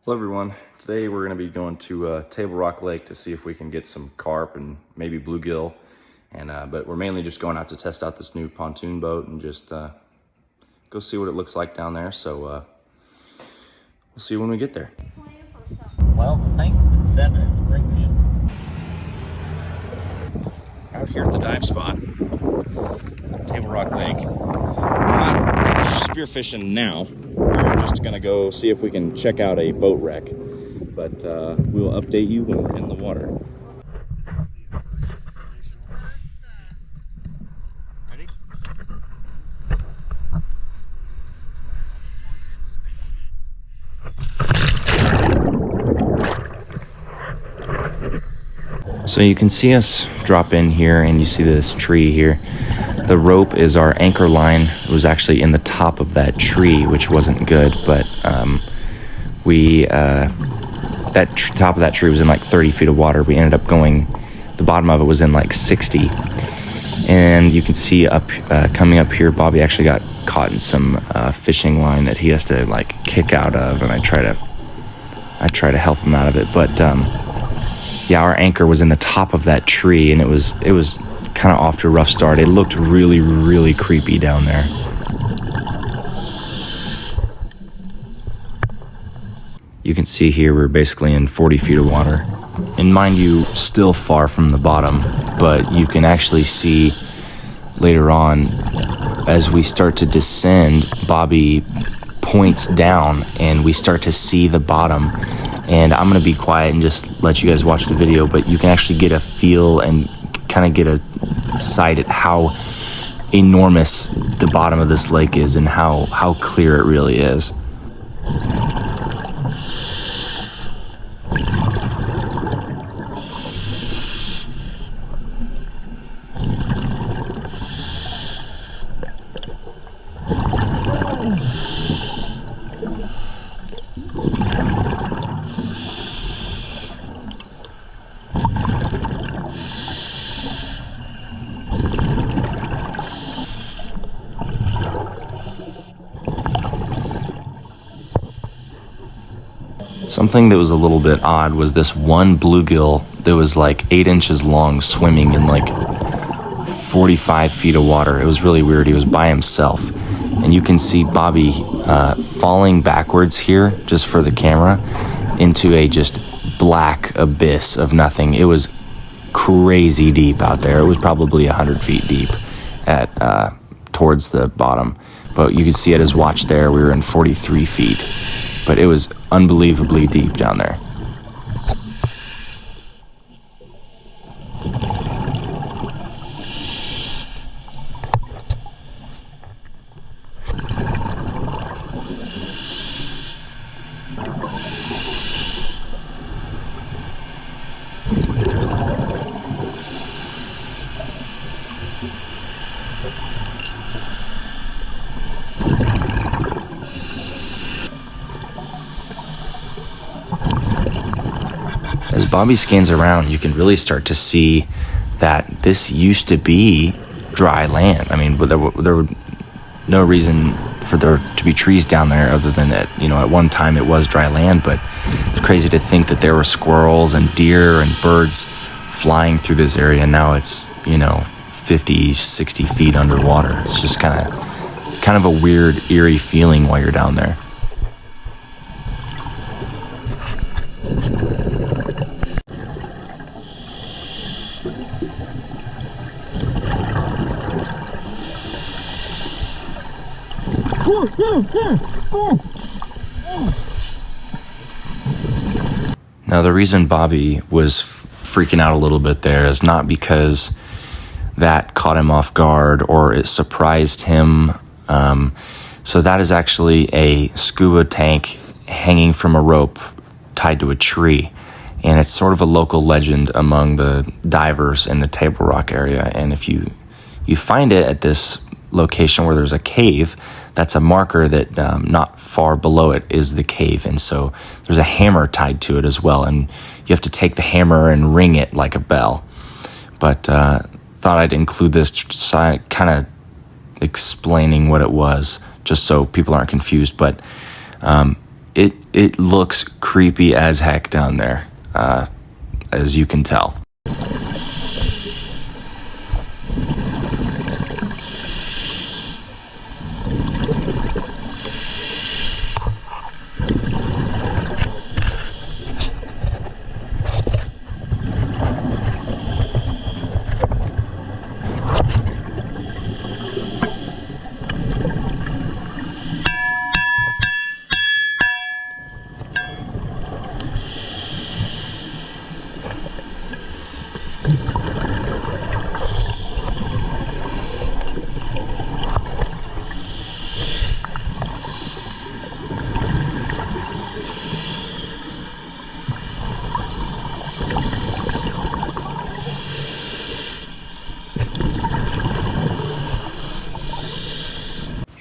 Hello everyone. Today we're going to be going to Tablerock Lake to see if we can get some carp and maybe bluegill. But we're mainly just going out to test out this new pontoon boat and just go see what it looks like down there. So we'll see you when we get there. Well, the thing's at 7 in Springfield. Out here at the dive spot, Tablerock Lake. We're not spearfishing now. We're just gonna go see if we can check out a boat wreck. But we will update you when we're in the water. Ready? So you can see us drop in here and you see this tree here. The rope is our anchor line. It was actually in the top of that tree, which wasn't good, but top of that tree was in like 30 feet of water. We ended up going, the bottom of it was in like 60. And you can see up coming up here, Bobby actually got caught in some fishing line that he has to like kick out of, and I try to help him out of it. But yeah, our anchor was in the top of that tree, and it was kind of off to a rough start. It looked really, really creepy down there. You can see here we're basically in 40 feet of water. And mind you, still far from the bottom, but you can actually see later on as we start to descend, Bobby points down and we start to see the bottom. And I'm going to be quiet and just let you guys watch the video, but you can actually get a feel and kind of get a sight at how enormous the bottom of this lake is and how clear it really is. Something that was a little bit odd was this one bluegill that was like 8 inches long swimming in like 45 feet of water. It was really weird. He was by himself. And you can see Bobby falling backwards here, just for the camera, into a just black abyss of nothing. It was crazy deep out there. It was probably 100 feet deep at towards the bottom. But you can see at his watch there, we were in 43 feet. But it was unbelievably deep down there. As Bobby scans around, you can really start to see that this used to be dry land. I mean, there were no reason for there to be trees down there other than that, at one time it was dry land, but it's crazy to think that there were squirrels and deer and birds flying through this area. Now it's, 50, 60 feet underwater. It's just kind of a weird, eerie feeling while you're down there. Now, the reason Bobby was freaking out a little bit there is not because that caught him off guard or it surprised him. So that is actually a scuba tank hanging from a rope tied to a tree. And it's sort of a local legend among the divers in the Tablerock area. And if you find it at this location where there's a cave, that's a marker that not far below it is the cave. And so there's a hammer tied to it as well. And you have to take the hammer and ring it like a bell. But thought I'd include this kind of explaining what it was, just so people aren't confused. But it looks creepy as heck down there, as you can tell.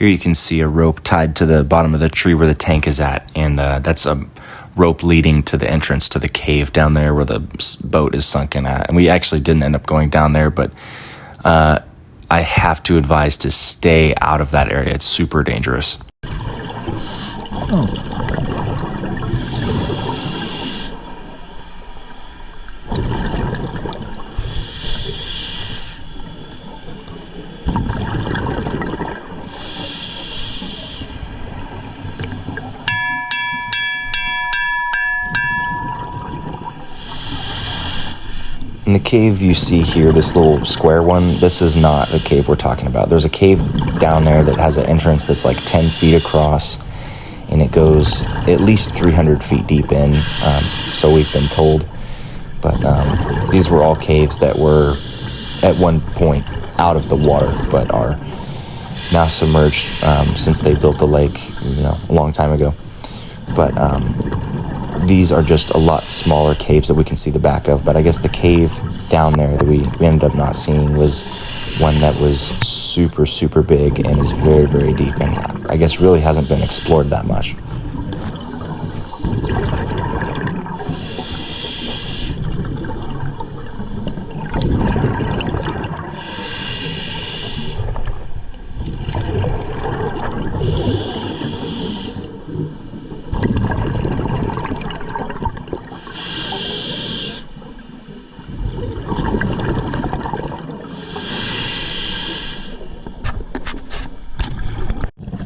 Here you can see a rope tied to the bottom of the tree where the tank is at, and that's a rope leading to the entrance to the cave down there where the boat is sunken at. And we actually didn't end up going down there, but I have to advise to stay out of that area. It's super dangerous. Oh. In the cave you see here, this little square one, this is not the cave we're talking about. There's a cave down there that has an entrance that's like 10 feet across, and it goes at least 300 feet deep in, so we've been told. But these were all caves that were at one point out of the water, but are now submerged since they built the lake, a long time ago. But these are just a lot smaller caves that we can see the back of. But I guess the cave down there that we ended up not seeing was one that was super, super big and is very, very deep, and I guess really hasn't been explored that much.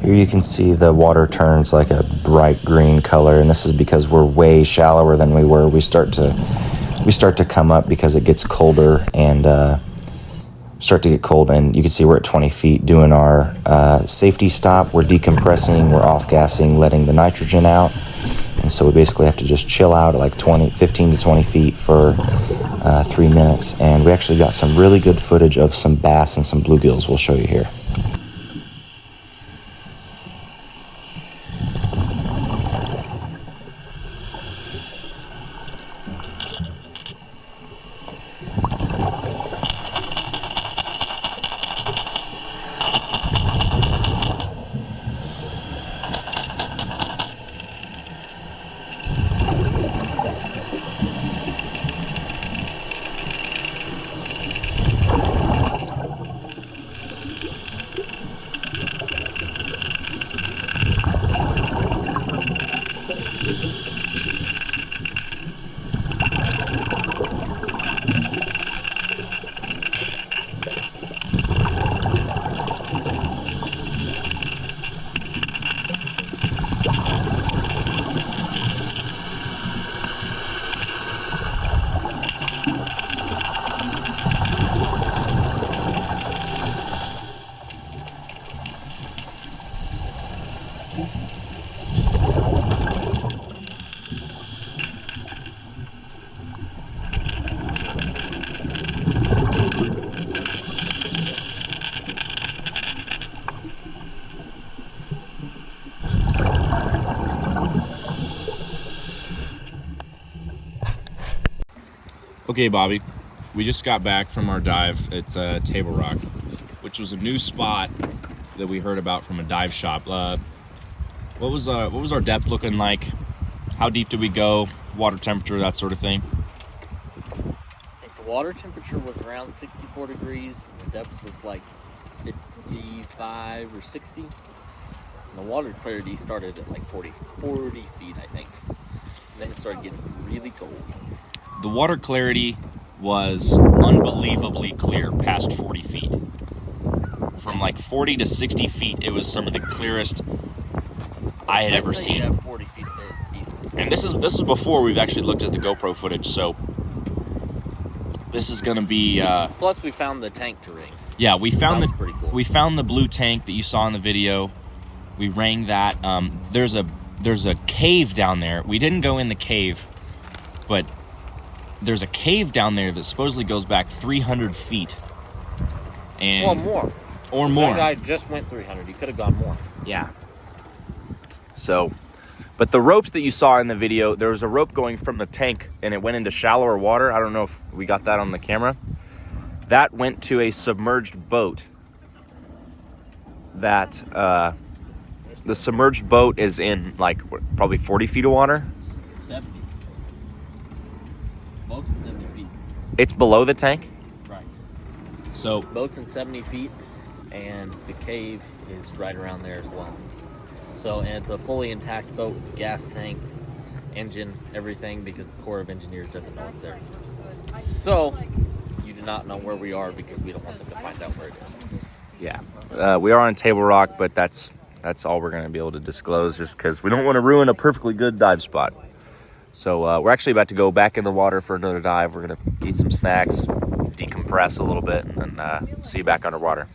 Here you can see the water turns like a bright green color, and this is because we're way shallower than we were. We start to come up because it gets colder and start to get cold, and you can see we're at 20 feet doing our safety stop. We're decompressing, we're off-gassing, letting the nitrogen out, and so we basically have to just chill out at like 15 to 20 feet for 3 minutes, and we actually got some really good footage of some bass and some bluegills we'll show you here. Okay, Bobby, we just got back from our dive at Tablerock, which was a new spot that we heard about from a dive shop. What was our depth looking like? How deep did we go? Water temperature, that sort of thing. I think the water temperature was around 64 degrees, and the depth was like 55 or 60. And the water clarity started at like 40 feet, I think. And then it started getting really cold. The water clarity was unbelievably clear past 40 feet. From like 40 to 60 feet, it was some of the clearest I had ever seen. Have 40 feet is easily. And this is before we've actually looked at the GoPro footage, so this is going to be. Plus, we found the tank to ring. Yeah, we found pretty cool. We found the blue tank that you saw in the video. We rang that. There's a cave down there. We didn't go in the cave, but there's a cave down there that supposedly goes back 300 feet. And Well, more. Or more. That guy just went 300. He could have gone more. Yeah. So, but the ropes that you saw in the video, there was a rope going from the tank and it went into shallower water. I don't know if we got that on the camera. That went to a submerged boat. That, the submerged boat is in like probably 40 feet of water. 70. Boats in 70 feet. It's below the tank. Right. So, Boats in 70 feet, and the cave is right around there as well. So, and it's a fully intact boat with a gas tank, engine, everything, because the Corps of Engineers doesn't know it's there. So, you do not know where we are because we don't want them to find out where it is. yeah, we are on Tablerock, but that's all we're going to be able to disclose just because we don't want to ruin a perfectly good dive spot. So we're actually about to go back in the water for another dive. We're going to eat some snacks, decompress a little bit, and then see you back underwater.